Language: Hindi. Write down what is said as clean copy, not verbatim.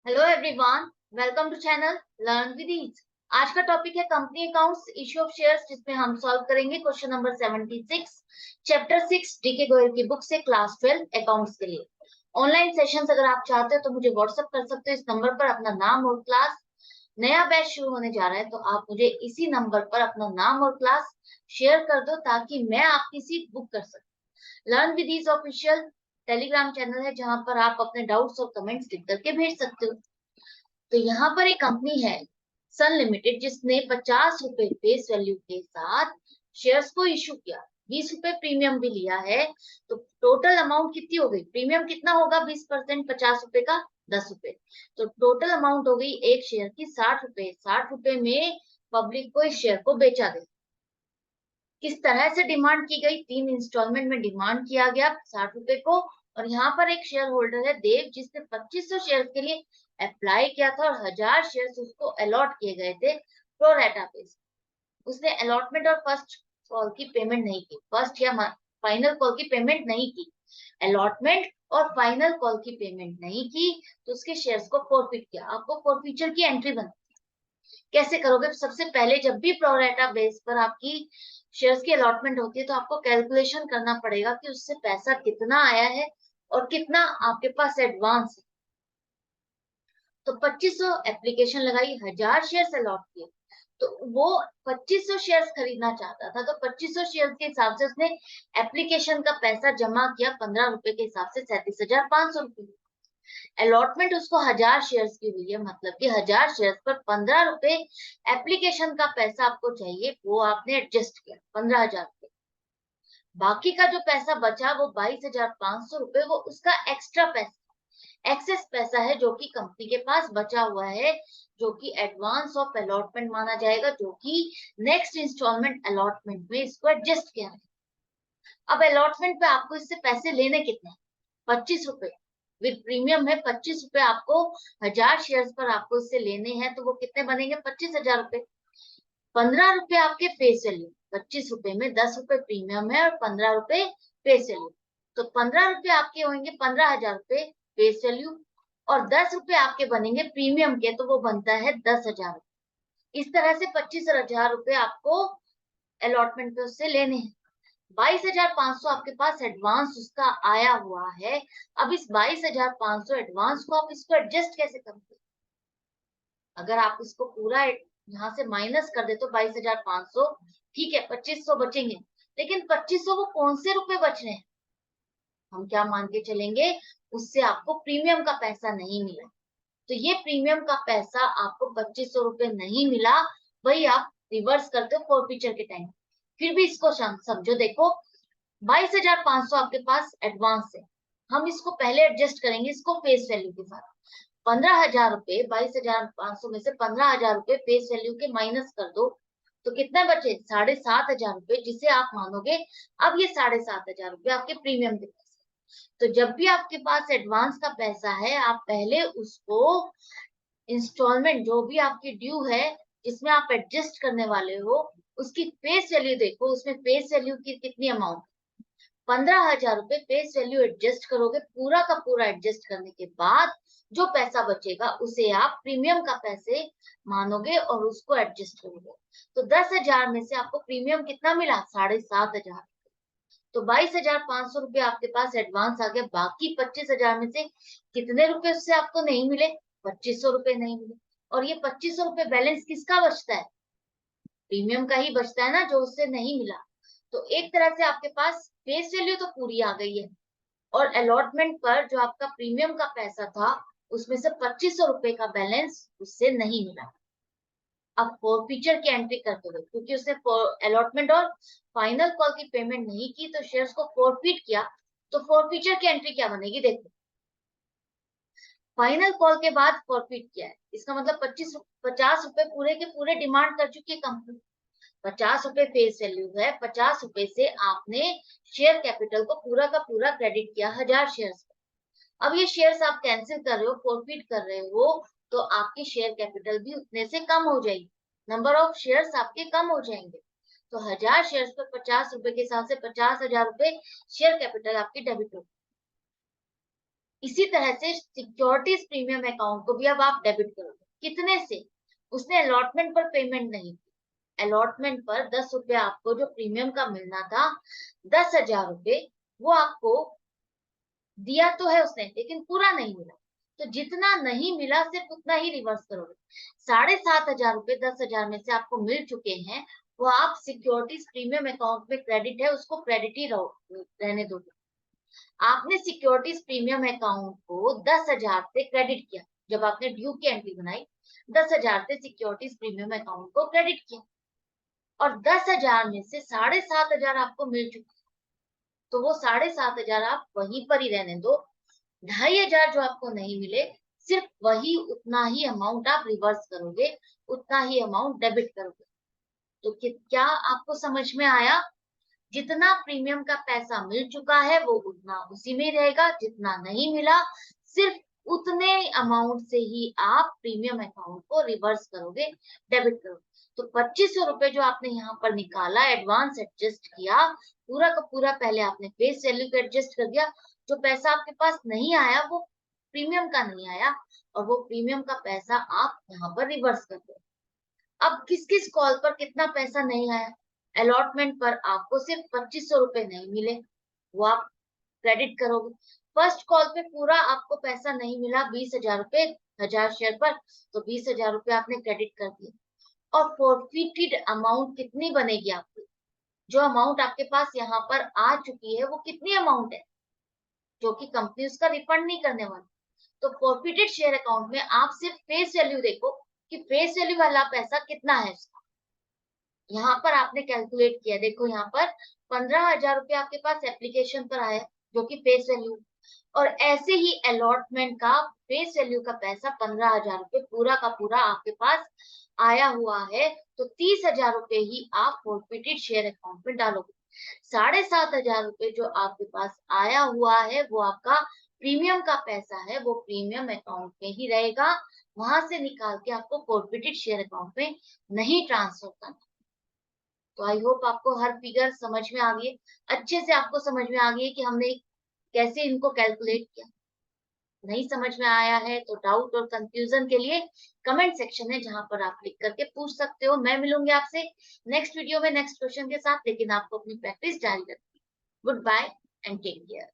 Hello everyone, welcome to channel learn with ease. आज का टॉपिक है company accounts, issue of shares, जिसमें हम सॉल्व करेंगे question number 76, chapter 6 DK Goyal की बुक से, क्लास 12 अकाउंट्स के लिए। ऑनलाइन सेशंस अगर आप चाहते हो तो मुझे व्हाट्सएप कर सकते हो इस नंबर पर अपना नाम और क्लास। नया बैच शुरू होने जा रहा है तो आप मुझे इसी नंबर पर अपना नाम और क्लास शेयर कर दो ताकि मैं आपकी सीट बुक कर सकूं। Learn with ease official Telegram channel है जहां पर आप अपने डाउट्स और कमेंट्स लिख करके भेज सकते हो। तो यहाँ पर एक कंपनी है सन लिमिटेड, जिसने 50 रुपए फेस वैल्यू के साथ शेयर्स को इशू किया। 20 रुपए प्रीमियम भी लिया है। तो टोटल अमाउंट कितनी हो गई? प्रीमियम कितना होगा? 20%, 50 रुपए का 10 रुपए। तो टोटल अमाउंट हो गई एक शेयर की 60 रुपए। 60 रुपए में पब्लिक को इस शेयर को बेचा गया। किस तरह से डिमांड की गई? 3 इंस्टॉलमेंट में डिमांड किया गया 60 रुपए को। और यहाँ पर एक शेयर होल्डर है देव, जिसने 2500 शेयर के लिए अप्लाई किया था और 1000 शेयर उसको अलॉट किए गए थे प्रोरेटा बेस। उसने अलॉटमेंट और फर्स्ट कॉल की पेमेंट नहीं की, फर्स्ट या फाइनल कॉल की पेमेंट नहीं की, अलॉटमेंट और फाइनल कॉल की पेमेंट नहीं की। तो उसके शेयर्स को फॉरफिट किया। आपको फॉरफीचर की एंट्री बन कैसे करोगे? सबसे पहले जब भी प्रोरेटा बेस पर आपकी शेयर्स की अलॉटमेंट होती है तो आपको कैलकुलेशन करना पड़ेगा कि उससे पैसा कितना आया है और कितना आपके पास एडवांस है। तो 2500 एप्लीकेशन लगाई, 1000 शेयर्स अलॉट किए। तो वो 2500 शेयर्स खरीदना चाहता था, तो 2500 शेयर्स के हिसाब से उसने एप्लीकेशन का पैसा जमा किया 15 रुपए के हिसाब से 37,500 रुपए। अलॉटमेंट उसको 1000 शेयर्स की हुई है, मतलब कि 1000 शेयर्स पर 15 रुपए एप्लीकेशन का पैसा आपको चाहिए, वो आपने एडजस्ट किया 15,000 रुपए। बाकी का जो पैसा बचा वो 22,500 रुपए, वो उसका एक्स्ट्रा पैसा, एक्सेस पैसा है जो कि कंपनी के पास बचा हुआ है, जो कि एडवांस ऑफ अलॉटमेंट माना जाएगा, जो कि नेक्स्ट इंस्टॉलमेंट अलॉटमेंट में इसको एडजस्ट किया है। अब अलॉटमेंट पे आपको इससे पैसे लेने कितने? 25 रुपए विद प्रीमियम है। 25 रुपए आपको 1000 शेयर्स पर आपको इससे लेने हैं, तो वो कितने बनेंगे? 25,000 रुपए। 15 रुपए आपके फेस वैल्यू, 25 रुपए में 10 रुपए प्रीमियम है और 15 रुपए फेस वैल्यू। तो 15 रुपए आपके होंगे 15,000 रुपए फेस वैल्यू, और 10 रुपए आपके बनेंगे प्रीमियम के, तो वो बनता है 10,000। इस तरह से 25,000 रुपए आपको अलॉटमेंट पे उससे लेने हैं। 22,500 आपके पास एडवांस उसका आया हुआ है। अब इस 22,500 एडवांस को आप इसको एडजस्ट कैसे करोगे? अगर आप इसको पूरा यहाँ से माइनस कर दे तो 22,500, ठीक है, 2500 बचेंगे। लेकिन 2500 वो कौन से रुपए बच रहे हैं? हम क्या मान के चलेंगे? उससे आपको प्रीमियम का पैसा नहीं मिला। तो ये प्रीमियम का पैसा आपको 2500 रुपए नहीं मिला। वही आप रिवर्स करते हो फॉरफीचर के टाइम। फिर भी इसको समझो, देखो 22,500 आपके पास एडवांस है। हम इसको पहले एडजस्ट करेंगे इसको फेस वैल्यू के साथ। 15,000 रुपए, 22,500 में से 15,000 रुपए फेस वैल्यू के माइनस कर दो, तो कितना बचे? 7,500 रुपए, जिसे आप मानोगे अब ये 7,500 रुपए आपके प्रीमियम के पैसे। तो जब भी आपके पास एडवांस का पैसा है, आप पहले उसको इंस्टॉलमेंट जो भी आपकी ड्यू है, जिसमें आप एडजस्ट करने वाले हो, उसकी फेस वैल्यू देखो। उसमें फेस वैल्यू की कितनी अमाउंट? 15,000 रुपए फेस वैल्यू एडजस्ट करोगे। पूरा का पूरा एडजस्ट करने के बाद जो पैसा बचेगा उसे आप प्रीमियम का पैसे मानोगे और उसको एडजस्ट करोगे। तो 10,000 में से आपको प्रीमियम कितना मिला? 7,500। तो 22,500 रुपए आपके पास एडवांस आ गया। बाकी 25,000 में से कितने रुपए उससे आपको नहीं मिले? 2500 रुपए नहीं मिले। और ये 2500 रुपए बैलेंस किसका बचता है? प्रीमियम का ही बचता है ना, जो उससे नहीं मिला। तो एक तरह से आपके पास फेस वैल्यू तो पूरी आ गई है, और अलॉटमेंट पर जो आपका प्रीमियम का पैसा था उसमें से 2500 रुपए का बैलेंस उससे नहीं मिला। अब फॉरफीचर की एंट्री करते हुए, क्योंकि उसने अलॉटमेंट और फाइनल कॉल की पेमेंट नहीं की तो शेयर्स को फॉरफिट किया, तो फॉरफीचर की एंट्री क्या बनेगी? देखो, फाइनल कॉल के बाद फॉरफिट किया है, इसका मतलब 50 रुपए पूरे के पूरे डिमांड कर चुकी है कंपनी। 50 रुपए फेस वैल्यू है। 50 रुपए से आपने शेयर कैपिटल को पूरा का पूरा क्रेडिट किया 1000 शेयर्स। अब ये शेयर्स आप कैंसिल कर रहे हो, फॉरफिट कर रहे हो, तो आपकी शेयर कैपिटल भी उतने से कम हो जाएगी। नंबर ऑफ शेयर्स आपके कम हो जाएंगे। तो 1000 शेयर्स पर 50 रुपए के हिसाब से 50,000 रुपए शेयर कैपिटल आपकी डेबिट होगी। इसी तरह से सिक्योरिटीज प्रीमियम अकाउंट को भी अब आप डेबिट करोगे। कितने से? उसने अलॉटमेंट पर पेमेंट नहीं की। अलॉटमेंट पर 10 रुपए आपको जो प्रीमियम का मिलना था, 10,000 रुपए, वो आपको दिया तो है उसने, लेकिन पूरा नहीं मिला। तो जितना नहीं मिला सिर्फ उतना ही रिवर्स करोगे। 7,500 रुपए 10,000 में से आपको मिल चुके हैं, वो आप सिक्योरिटीज प्रीमियम अकाउंट में क्रेडिट है, उसको क्रेडिट ही रहने दोगे। आपने सिक्योरिटीज प्रीमियम अकाउंट को 10,000 से क्रेडिट किया। जब आपने ड्यू की एंट्री बनाई, 10,000 से सिक्योरिटीज प्रीमियम अकाउंट को क्रेडिट किया, और 10,000 में से 7,500 आपको मिल चुके, तो वो 7,500 आप वहीं पर ही रहने दो। 2,500 जो आपको नहीं मिले, सिर्फ वही उतना ही अमाउंट आप रिवर्स करोगे, उतना ही अमाउंट डेबिट करोगे। तो क्या आपको समझ में आया? जितना प्रीमियम का पैसा मिल चुका है वो उतना उसी में रहेगा, जितना नहीं मिला सिर्फ उतने अमाउंट से ही आप प्रीमियम अकाउंट को रिवर्स करोगे, डेबिट करोगे। तो 2,500 रुपए जो आपने यहाँ पर निकाला, एडवांस एडजस्ट किया, पूरा का पूरा पहले आपने फेस वैल्यू को एडजस्ट कर दिया। जो पैसा आपके पास नहीं आया वो प्रीमियम का नहीं आया, और वो प्रीमियम का पैसा आप यहाँ पर रिवर्स कर दो। अब किस किस कॉल पर कितना पैसा नहीं आया? अलॉटमेंट पर आपको सिर्फ 2,500 रुपए नहीं मिले, वो आप क्रेडिट करोगे। फर्स्ट कॉल पे पूरा आपको पैसा नहीं मिला, 20,000 रुपए 1,000 शेयर पर, तो 20,000 रुपए आपने क्रेडिट कर दिया। और फॉरफिटेड अमाउंट कितनी बनेगी आपकी? जो अमाउंट आपके पास यहाँ पर आ चुकी है वो कितनी अमाउंट है, जो कि कंपनी उसका रिफंड नहीं करने वाली। तो फॉरफिटेड शेयर अकाउंट में आप सिर्फ फेस वैल्यू देखो कि फेस वैल्यू वाला पैसा कितना है इसका। यहाँ पर आपने कैलकुलेट किया, देखो यहाँ पर 15,000 रुपए आपके पास एप्लीकेशन पर आया, जो कि फेस वैल्यू, और ऐसे ही अलॉटमेंट का फेस वैल्यू का पैसा 15,000 रुपए पूरा का पूरा आपके पास आया हुआ है। तो 30,000 रुपए ही आप फॉरफिटेड शेयर अकाउंट में डालोगे। 7,500 रुपए जो आपके पास आया हुआ है वो आपका प्रीमियम का पैसा है, वो प्रीमियम अकाउंट में ही रहेगा, वहां से निकाल के आपको फॉरफिटेड शेयर अकाउंट में नहीं ट्रांसफर करना। तो आई होप आपको हर फिगर समझ में आ गई, अच्छे से आपको समझ में आ गई कि हमने कैसे इनको कैलकुलेट किया। नहीं समझ में आया है तो डाउट और कंफ्यूजन के लिए कमेंट सेक्शन है, जहां पर आप लिख करके पूछ सकते हो। मैं मिलूंगी आपसे नेक्स्ट वीडियो में नेक्स्ट क्वेश्चन के साथ, लेकिन आपको अपनी प्रैक्टिस जारी रखनी। Goodbye and take care.